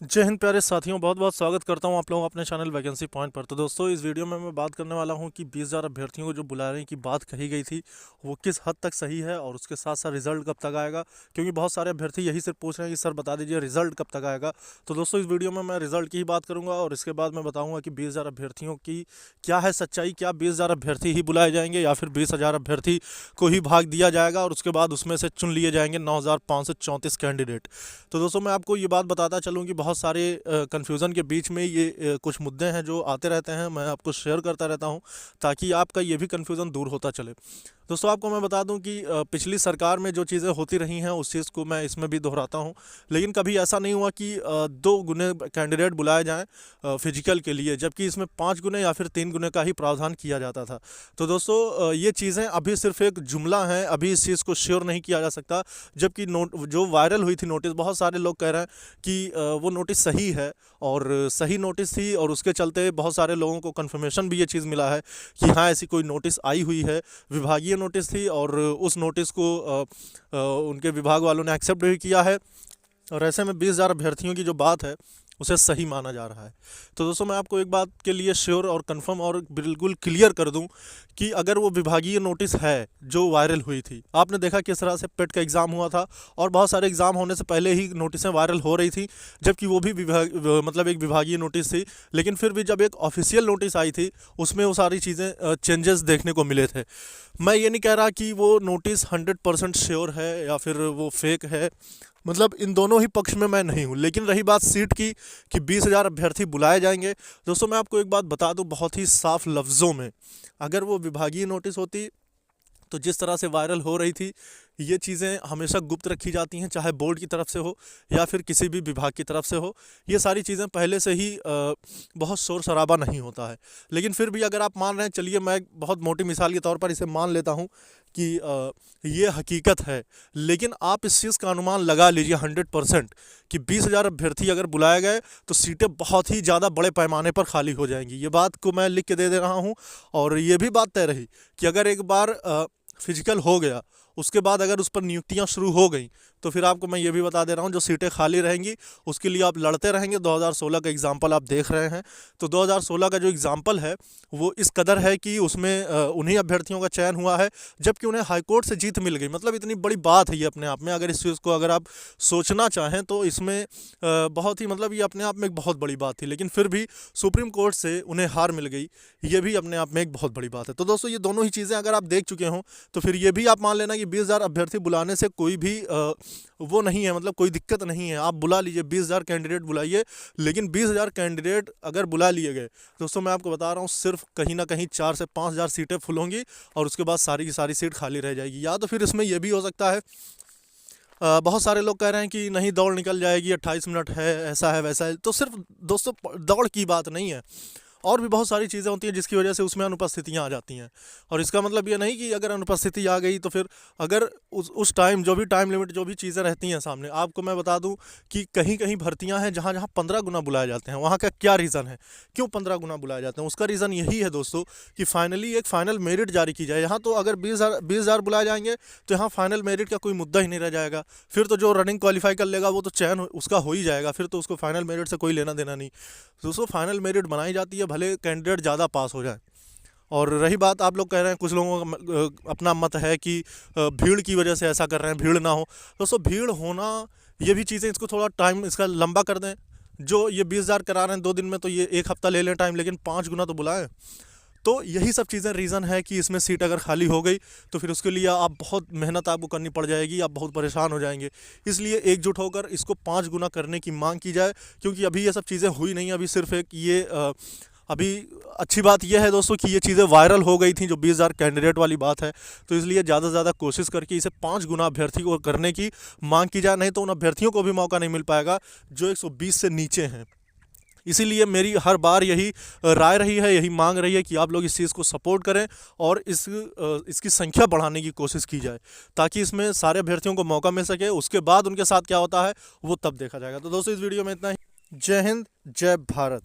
जय हिंद प्यारे साथियों, बहुत बहुत स्वागत करता हूं आप लोगों का अपने चैनल वैकेंसी पॉइंट पर। तो दोस्तों, इस वीडियो में मैं बात करने वाला हूं कि 20,000 अभ्यर्थियों को जो बुलाने की बात कही गई थी वो किस हद तक सही है और उसके साथ साथ रिजल्ट कब तक आएगा, क्योंकि बहुत सारे अभ्यर्थी यही सिर्फ पूछ रहे हैं कि सर बता दीजिए रिजल्ट कब तक आएगा। तो दोस्तों, इस वीडियो में मैं रिजल्ट की ही बात करूँगा और इसके बाद मैं बताऊँगा कि 20,000 अभ्यर्थियों की क्या है सच्चाई। क्या 20,000 अभ्यर्थी ही बुलाए जाएंगे या फिर 20,000 अभ्यर्थी को ही भाग दिया जाएगा और उसके बाद उसमें से चुन लिए जाएंगे 9,534 कैंडिडेट। तो दोस्तों, मैं आपको ये बात बताता चलूँ कि बहुत सारे कन्फ्यूज़न के बीच में ये कुछ मुद्दे हैं जो आते रहते हैं, मैं आपको शेयर करता रहता हूँ ताकि आपका ये भी कन्फ्यूज़न दूर होता चले। दोस्तों, आपको मैं बता दूं कि पिछली सरकार में जो चीज़ें होती रही हैं उस चीज़ को मैं इसमें भी दोहराता हूं, लेकिन कभी ऐसा नहीं हुआ कि 2 गुने कैंडिडेट बुलाए जाएं फिजिकल के लिए, जबकि इसमें 5 गुने या फिर 3 गुने का ही प्रावधान किया जाता था। तो दोस्तों, ये चीज़ें अभी सिर्फ एक जुमला हैं, अभी इस चीज़ को श्योर नहीं किया जा सकता। जबकि नोट जो वायरल हुई थी नोटिस, बहुत सारे लोग कह रहे हैं कि वो नोटिस सही है और सही नोटिस थी और उसके चलते बहुत सारे लोगों को कन्फर्मेशन भी ये चीज़ मिला है कि हाँ, ऐसी कोई नोटिस आई हुई है, विभागीय नोटिस थी और उस नोटिस को उनके विभाग वालों ने एक्सेप्ट भी किया है और ऐसे में 20,000 अभ्यर्थियों की जो बात है उसे सही माना जा रहा है। तो दोस्तों, मैं आपको एक बात के लिए श्योर और कंफर्म और बिल्कुल क्लियर कर दूं कि अगर वो विभागीय नोटिस है जो वायरल हुई थी, आपने देखा किस तरह से पेट का एग्ज़ाम हुआ था और बहुत सारे एग्ज़ाम होने से पहले ही नोटिसें वायरल हो रही थी, जबकि वो भी मतलब एक विभागीय नोटिस थी। लेकिन फिर भी जब एक ऑफिशियल नोटिस आई थी उसमें वो सारी चीज़ें चेंजेस देखने को मिले थे। मैं ये नहीं कह रहा कि वो नोटिस 100% श्योर है या फिर वो फेक है, मतलब इन दोनों ही पक्ष में मैं नहीं हूँ। लेकिन रही बात सीट की कि 20,000 अभ्यर्थी बुलाए जाएंगे, दोस्तों मैं आपको एक बात बता दूँ बहुत ही साफ लफ्ज़ों में, अगर वो विभागीय नोटिस होती तो जिस तरह से वायरल हो रही थी, ये चीज़ें हमेशा गुप्त रखी जाती हैं, चाहे बोर्ड की तरफ से हो या फिर किसी भी विभाग की तरफ से हो। ये सारी चीज़ें पहले से ही बहुत शोर शराबा नहीं होता है। लेकिन फिर भी अगर आप मान रहे हैं, चलिए मैं एक बहुत मोटी मिसाल के तौर पर इसे मान लेता हूँ कि ये हकीकत है, लेकिन आप इस चीज़ का अनुमान लगा लीजिए 100% कि 20,000 अभ्यर्थी अगर बुलाए गए तो सीटें बहुत ही ज़्यादा बड़े पैमाने पर खाली हो जाएंगी। ये बात को मैं लिख के दे रहा हूँ और ये भी बात तय रही कि अगर एक बार फिजिकल हो गया, उसके बाद अगर उस पर नियुक्तियां शुरू हो गई, तो फिर आपको मैं ये भी बता दे रहा हूँ जो सीटें खाली रहेंगी उसके लिए आप लड़ते रहेंगे। 2016 का एग्जाम्पल आप देख रहे हैं, तो 2016 का जो एग्जाम्पल है वो इस कदर है कि उसमें उन्हीं अभ्यर्थियों का चयन हुआ है जबकि उन्हें हाईकोर्ट से जीत मिल गई। मतलब इतनी बड़ी बात है ये अपने आप में, अगर इस चीज़ को अगर आप सोचना चाहें तो इसमें बहुत ही, मतलब ये अपने आप में एक बहुत बड़ी बात थी, लेकिन फिर भी सुप्रीम कोर्ट से उन्हें हार मिल गई। ये भी अपने आप में एक बहुत बड़ी बात है। तो दोस्तों, ये दोनों ही चीज़ें अगर आप देख चुके हों तो फिर ये भी आप मान लेना कि 20,000 अभ्यर्थी बुलाने से कोई भी वो नहीं है, मतलब कोई दिक्कत नहीं है। आप बुला लीजिए, 20,000 कैंडिडेट बुलाइए, लेकिन 20,000 कैंडिडेट अगर बुला लिए गए, दोस्तों मैं आपको बता रहा हूँ सिर्फ कहीं ना कहीं 4 से 5,000 सीटें फुल होंगी और उसके बाद सारी की सारी सीट खाली रह जाएगी। या तो फिर इसमें यह भी हो सकता है, बहुत सारे लोग कह रहे हैं कि नहीं दौड़ निकल जाएगी, 28 मिनट है, ऐसा है वैसा है। तो सिर्फ दोस्तों दौड़ की बात नहीं है, और भी बहुत सारी चीज़ें होती हैं जिसकी वजह से उसमें अनुपस्थितियां आ जाती हैं। और इसका मतलब ये नहीं कि अगर अनुपस्थिति आ गई तो फिर अगर उस टाइम जो भी टाइम लिमिट जो भी चीज़ें रहती हैं सामने, आपको मैं बता दूं कि कहीं कहीं भर्तियां हैं जहां जहां 15 गुना बुलाए जाते हैं। वहां का क्या रीज़न है, क्यों 15 गुना बुलाए जाते हैं? उसका रीज़न यही है दोस्तों कि फाइनली एक फाइनल मेरिट जारी की जाए। यहाँ तो अगर 20,000 बुलाए जाएंगे तो यहाँ फाइनल मेरिट का कोई मुद्दा ही नहीं रह जाएगा। फिर तो जो रनिंग क्वालिफाई कर लेगा वो तो चयन उसका हो ही जाएगा, फिर तो उसको फाइनल मेरिट से कोई लेना देना नहीं। दोस्तों, फाइनल मेरिट बनाई जाती है भले कैंडिडेट ज़्यादा पास हो जाए। और रही बात, आप लोग कह रहे हैं, कुछ लोगों का अपना मत है कि भीड़ की वजह से ऐसा कर रहे हैं, भीड़ ना हो। दोस्तों, भीड़ होना ये भी चीज़ें, इसको थोड़ा टाइम इसका लंबा कर दें। जो ये 20,000 करा रहे हैं 2 दिन में, तो ये 1 हफ्ता ले लें टाइम, लेकिन 5 गुना तो बुलाएं। तो यही सब चीज़ें रीज़न है कि इसमें सीट अगर खाली हो गई तो फिर उसके लिए आप बहुत मेहनत आपको करनी पड़ जाएगी, आप बहुत परेशान हो जाएंगे। इसलिए एकजुट होकर इसको 5 गुना करने की मांग की जाए, क्योंकि अभी ये सब चीज़ें हुई नहीं। अभी सिर्फ एक ये अभी अच्छी बात यह है दोस्तों कि ये चीज़ें वायरल हो गई थी, जो 20,000 कैंडिडेट वाली बात है। तो इसलिए ज़्यादा से ज़्यादा कोशिश करके इसे 5 गुना अभ्यर्थी को करने की मांग की जाए, नहीं तो उन अभ्यर्थियों को भी मौका नहीं मिल पाएगा जो 120 से नीचे हैं। इसीलिए मेरी हर बार यही राय रही है, यही मांग रही है कि आप लोग इस चीज़ को सपोर्ट करें और इसकी संख्या बढ़ाने की कोशिश की जाए, ताकि इसमें सारे अभ्यर्थियों को मौका मिल सके। उसके बाद उनके साथ क्या होता है वो तब देखा जाएगा। तो दोस्तों, इस वीडियो में इतना ही। जय हिंद, जय भारत।